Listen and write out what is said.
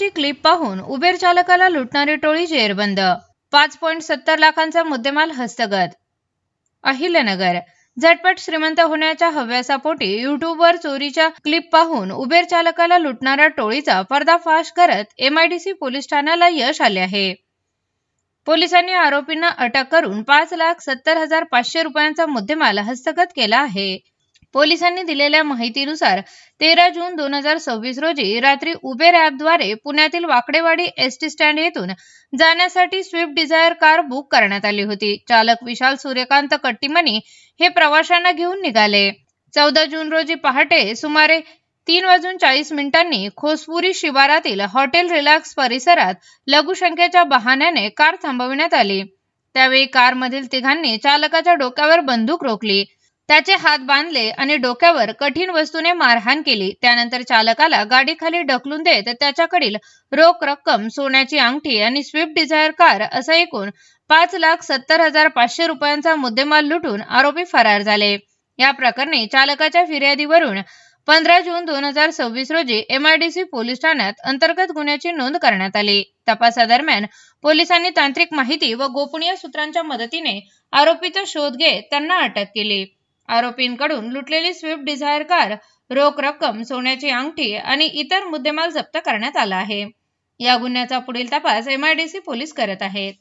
व्हिडिओची clip पाहून Uber चालकाला लुटणारी टोळी जेरबंद. 5.70 लाखांचा मुद्देमाल हस्तगत. अहिल्यानगर. झटपट श्रीमंत होण्याच्या हव्यासापोटी युट्यूबवर चोरीच्या क्लिप पाहून उबेर चालकाला लुटणाऱ्या टोळीचा पर्दाफाश करत एमआयडीसी पोलीस ठाण्याला यश आले आहे. पोलिसांनी आरोपींना अटक करून 5,70,500 रुपयांचा मुद्देमाल हस्तगत केला आहे. पोलिसांनी दिलेल्या माहितीनुसार 13 जून 2026 रोजी रात्री उबेर ॲपद्वारे पुण्यातील वाकडेवाडी एसटी स्टँड येथून जाण्यासाठी स्विफ्ट डिझायर कार बुक करण्यात आली होती. चालक विशाल सूर्यकांत कट्टीमनी हे प्रवाशांना घेऊन निघाले. 14 जून रोजी पहाटे सुमारे 3:40 खोसपुरी शिवारातील हॉटेल रिलॅक्स परिसरात लघुशंकेच्या बहाण्याने कार थांबविण्यात आली. त्यावेळी कारमधील तिघांनी चालकाच्या डोक्यावर बंदूक रोखली, त्याचे हात बांधले आणि डोक्यावर कठीण वस्तूने मारहाण केली. त्यानंतर चालकाला गाडीखाली ढकलून देत त्याच्याकडील रोख रक्कम, सोन्याची अंगठी आणि स्विफ्ट डिझायर कार असा एकूण 5,70,500 रुपयांचा मुद्देमाल लुटून आरोपी फरार झाले. या प्रकरणी चालकाच्या फिर्यादीवरून 15 जून 2026 रोजी एमआयडीसी पोलीस ठाण्यात अंतर्गत गुन्ह्याची नोंद करण्यात आली. तपासादरम्यान पोलिसांनी तांत्रिक माहिती व गोपनीय सूत्रांच्या मदतीने आरोपीचा शोध घेत त्यांना अटक केली. आरोपींकडून लुटलेली स्विफ्ट डिझायर कार, रोख रक्कम, सोन्याची अंगठी आणि इतर मुद्देमाल जप्त करण्यात आला आहे. या गुन्ह्याचा पुढील तपास एमआयडीसी पोलीस करत आहेत.